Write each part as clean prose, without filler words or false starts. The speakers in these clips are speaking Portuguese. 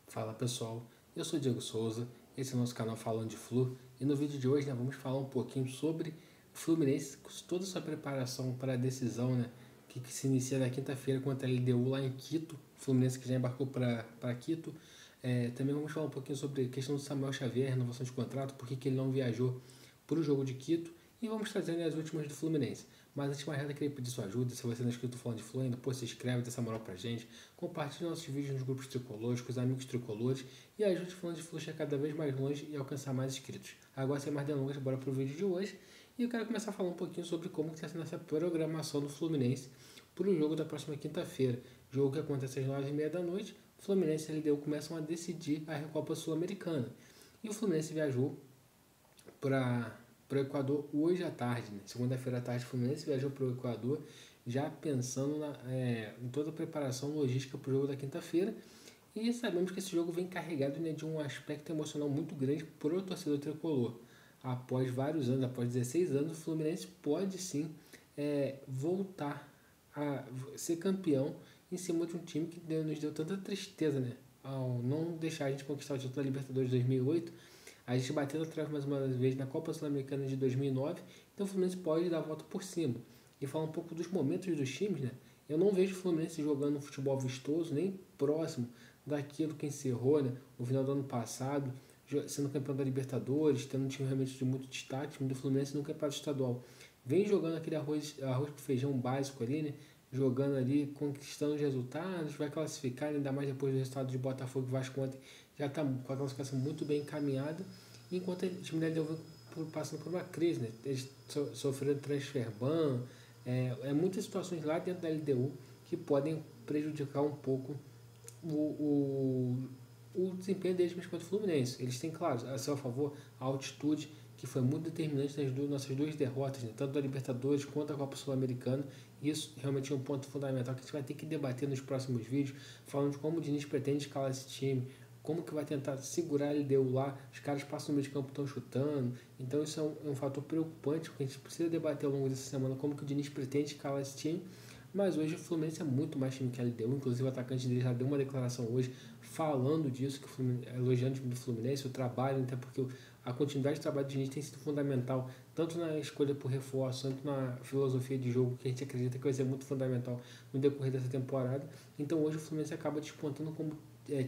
Fala pessoal, eu sou Diego Souza, esse é o nosso canal Falando de Flu e no vídeo de hoje vamos falar um pouquinho sobre o Fluminense, toda a sua preparação para a decisão que se inicia na quinta-feira contra a LDU lá em Quito, o Fluminense que já embarcou para Quito. Também vamos falar um pouquinho sobre a questão do Samuel Xavier, renovação de contrato, por que ele não viajou para o jogo de Quito e vamos trazer as últimas do Fluminense. Mas antes de mais nada, queria pedir sua ajuda. Se você não é inscrito no Falando de Flu ainda, se inscreve, dá essa moral pra gente. Compartilhe nossos vídeos nos grupos tricolores, com os amigos tricolores e ajude o Falando de Flu a chegar cada vez mais longe e alcançar mais inscritos. Agora, sem mais delongas, bora pro vídeo de hoje. E eu quero começar a falar um pouquinho sobre como está sendo essa programação do Fluminense para o jogo da próxima quinta-feira. Jogo que acontece às 9h30 da noite. Fluminense e LDU começam a decidir a Recopa Sul-Americana. E o Fluminense viajou para o Equador hoje à tarde, né? Segunda-feira à tarde, o Fluminense viajou para o Equador, já pensando em toda a preparação logística para o jogo da quinta-feira. E sabemos que esse jogo vem carregado, né, de um aspecto emocional muito grande para o torcedor tricolor. Após vários anos, após 16 anos, o Fluminense pode sim voltar a ser campeão em cima de um time que nos deu tanta tristeza, né? Ao não deixar a gente conquistar o título da Libertadores de 2008, a gente bateu atrás mais uma vez na Copa Sul-Americana de 2009, então o Fluminense pode dar a volta por cima. E falar um pouco dos momentos dos times, né? Eu não vejo o Fluminense jogando um futebol vistoso, nem próximo daquilo que encerrou, né, no final do ano passado, sendo campeão da Libertadores, tendo um time realmente de muito destaque, o time do Fluminense no campeonato estadual. Vem jogando aquele arroz com feijão básico ali, né? Jogando ali, conquistando os resultados, vai classificar, ainda mais depois do resultado de Botafogo e Vasco ontem, já está com a classificação muito bem encaminhada, enquanto o time da LDU passando por uma crise, né? Eles sofrendo transfer ban, muitas situações lá dentro da LDU que podem prejudicar um pouco o desempenho deles contra o Fluminense. Eles têm, claro, a seu favor a altitude, que foi muito determinante nas nossas duas derrotas, né? Tanto da Libertadores quanto da Copa Sul-Americana. Isso realmente é um ponto fundamental que a gente vai ter que debater nos próximos vídeos, falando de como o Diniz pretende escalar esse time, como que vai tentar segurar a LDU lá, os caras passam no meio de campo, estão chutando, então isso é um fator preocupante, porque a gente precisa debater ao longo dessa semana como que o Diniz pretende escalar esse time. Mas hoje o Fluminense é muito mais time que a LDU, inclusive o atacante dele já deu uma declaração hoje falando disso, que elogiando o time do Fluminense, o trabalho, até porque a continuidade do trabalho de Diniz tem sido fundamental, tanto na escolha por reforço, tanto na filosofia de jogo, que a gente acredita que vai ser muito fundamental no decorrer dessa temporada. Então hoje o Fluminense acaba despontando como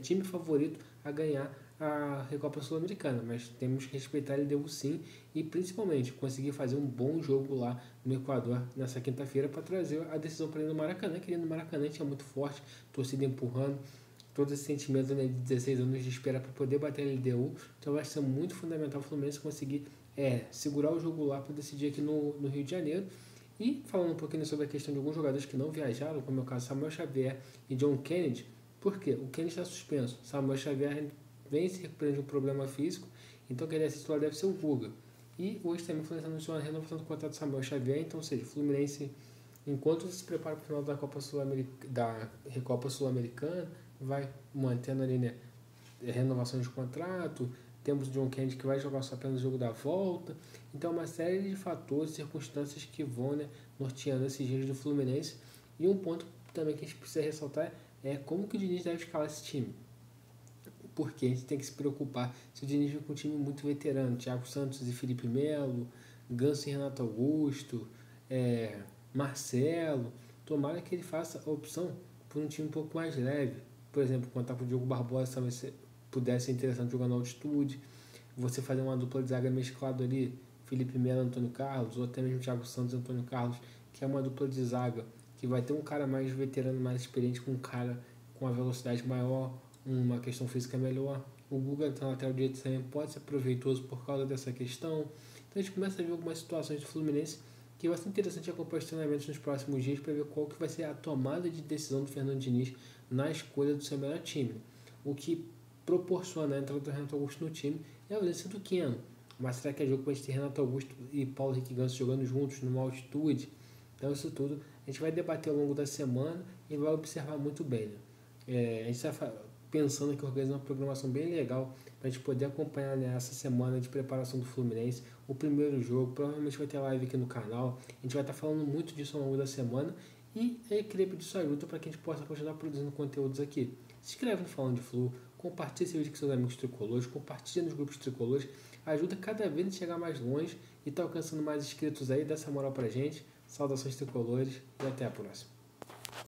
time favorito a ganhar a Recopa Sul-Americana, mas temos que respeitar ele deu sim e principalmente conseguir fazer um bom jogo lá no Equador nessa quinta-feira para trazer a decisão para ele no Maracanã, que ele no Maracanã tinha muito forte, torcida empurrando, todo esse sentimento, né, de 16 anos de espera para poder bater a LDU, então vai ser muito fundamental o Fluminense conseguir segurar o jogo lá para decidir aqui no Rio de Janeiro. E falando um pouquinho sobre a questão de alguns jogadores que não viajaram, como é o caso de Samuel Xavier e John Kennedy. Por quê? O Kennedy está suspenso. Samuel Xavier vem se recuperando de um problema físico, então quem deve ser titular deve ser o Guga. E hoje também o Fluminense anunciou a renovação do contrato do Samuel Xavier, então, ou seja, o Fluminense, enquanto se prepara para o final da Recopa Sul-Americana, vai mantendo ali, né, renovação de contrato. Temos o John Kennedy que vai jogar só apenas o jogo da volta. Então, uma série de fatores, circunstâncias que vão, né, norteando esses dias do Fluminense. E um ponto também que a gente precisa ressaltar é como que o Diniz deve escalar esse time. Porque a gente tem que se preocupar se o Diniz vem com um time muito veterano, Thiago Santos e Felipe Melo, Ganso e Renato Augusto, Marcelo. Tomara que ele faça a opção por um time um pouco mais leve. Por exemplo, contar com o Diogo Barbosa talvez pudesse ser interessante jogar na altitude. Você fazer uma dupla de zaga mesclado ali, Felipe Melo e Antônio Carlos, ou até mesmo Thiago Santos e Antônio Carlos, que é uma dupla de zaga que vai ter um cara mais veterano, mais experiente, com um cara com uma velocidade maior, uma questão física melhor. O Guga na lateral direito também pode ser proveitoso por causa dessa questão. Então a gente começa a ver algumas situações do Fluminense que vai ser interessante acompanhar os treinamentos nos próximos dias para ver qual que vai ser a tomada de decisão do Fernando Diniz na escolha do seu melhor time. O que proporciona a entrada do Renato Augusto no time é a ausência do Keno. Mas será que é jogo para a gente ter Renato Augusto e Paulo Henrique Ganso jogando juntos numa altitude? Então isso tudo a gente vai debater ao longo da semana e vai observar muito bem, né? A gente está pensando aqui organizando uma programação bem legal para a gente poder acompanhar, né, essa semana de preparação do Fluminense, o primeiro jogo. Provavelmente vai ter live aqui no canal, a gente vai estar falando muito disso ao longo da semana e eu queria pedir sua ajuda para que a gente possa continuar produzindo conteúdos aqui. Se inscreve no Falando de Flu, compartilha esse vídeo com seus amigos tricolores, compartilha nos grupos tricolores, ajuda cada vez a chegar mais longe e tá alcançando mais inscritos aí, dá essa moral pra gente. Saudações tricolores e até a próxima.